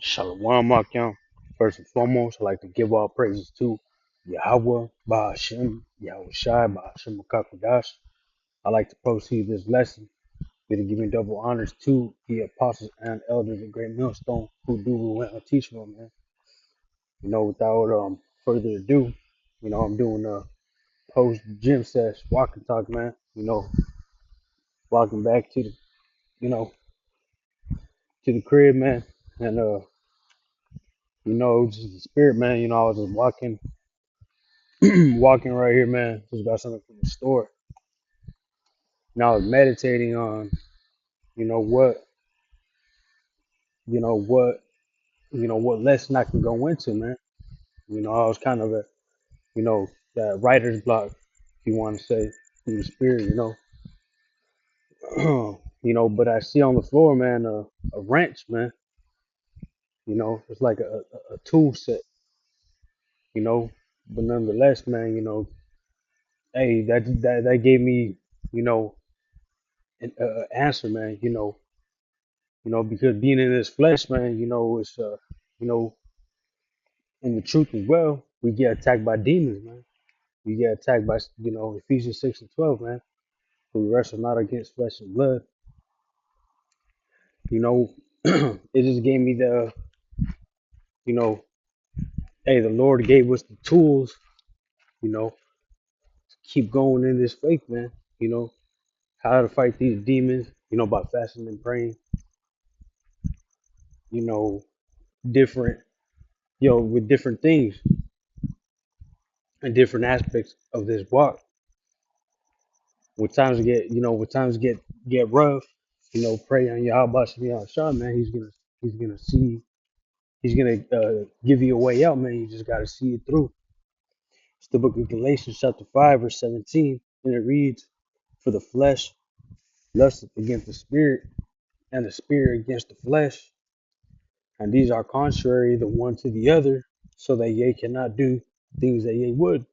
Shalom, Akim. First and foremost, I'd like to give all praises to Yahweh, Bahashem, Yahweh Shai, Bahashem Makakadash. I'd like to proceed this lesson with giving double honors to the apostles and elders of Great Millstone who do went on teach them, man. Without further ado, I'm doing a post gym sesh, walk and talk, man. Walking back to the, you know, to the crib, man. And just the spirit, man. I was just walking walking right here, man. Just got something from the store. And I was meditating on, you know what, you know what, what lesson I can go into, man. I was kind of a, that writer's block, if you want to say, through the spirit, But I see on the floor, man, a wrench, man. It's like a tool set, you know. But nonetheless, man, hey, that gave me, you know, an answer, man. Because being in this flesh, man, it's you know, in the truth as well, we get attacked by demons, man. We get attacked by, Ephesians 6:12, man. For we wrestle not against flesh and blood. You know, it just gave me the, you know, hey, the Lord gave us the tools, to keep going in this faith, man. You know, how to fight these demons, by fasting and praying, you know, different, with different things and different aspects of this walk. When times get rough, pray on Yahweh Shah, man. He's gonna see, he's gonna give you a way out, man. You just gotta see it through. It's the book of Galatians, chapter 5, verse 17, and it reads, "For the flesh lusteth against the spirit, and the spirit against the flesh, and these are contrary the one to the other, so that ye cannot do things that ye would."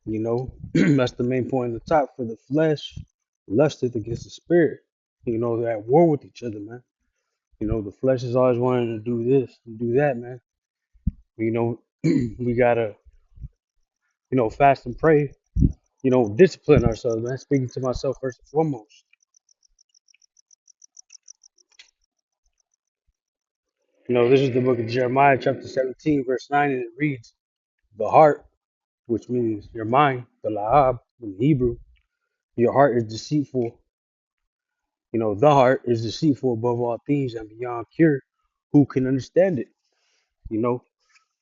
That's the main point at the top. For the flesh lusteth against the spirit. They're at war with each other, man. The flesh is always wanting to do this and do that, man. We gotta, fast and pray, discipline ourselves, man. Speaking to myself first and foremost. This is the book of Jeremiah, chapter 17, verse 9, and it reads, "The heart," which means your mind, the lahab in Hebrew, your heart is deceitful. The heart is deceitful above all things and beyond cure. Who can understand it? You know,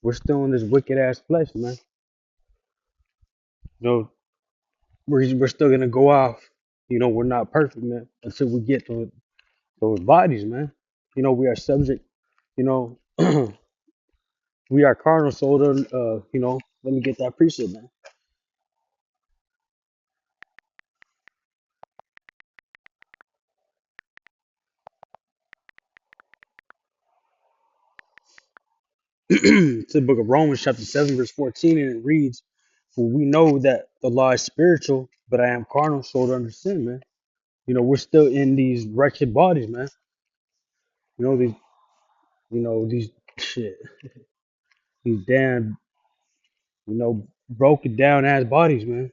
we're still in this wicked ass flesh, man. You know, we're still gonna go off. We're not perfect, man, until we get to those bodies, man. We are subject. You know, we are carnal soul. Let me get that precept, man. It's the book of Romans, chapter 7, verse 14, and it reads, "For we know that the law is spiritual, but I am carnal, sold under sin, man." We're still in these wretched bodies, man. These, these shit, these damn, broken down ass bodies, man.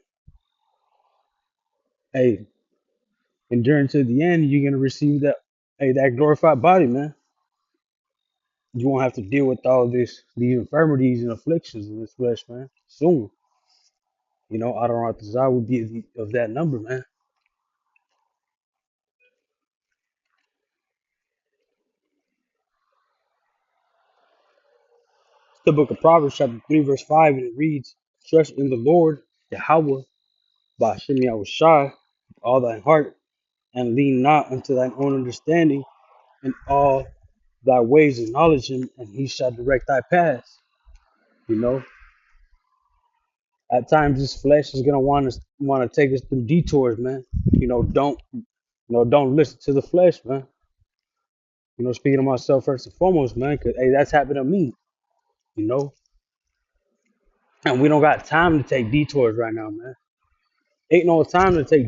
Hey, and during to the end, you're gonna receive that glorified body, man. You won't have to deal with all these infirmities and afflictions in this flesh, man. Soon, I don't know if desire will be of that number, man. It's the book of Proverbs, chapter 3, verse 5, and it reads, "Trust in the Lord, Yahweh, by Hashem Yahweh Shai, with all thine heart, and lean not unto thine own understanding. In all thy ways acknowledge him, and he shall direct thy paths." You know, at times this flesh is gonna want to take us through detours, man. Don't listen to the flesh, man. Speaking of myself first and foremost, man, because hey, that's happened to me. You know, and we don't got time to take detours right now, man. Ain't no time to take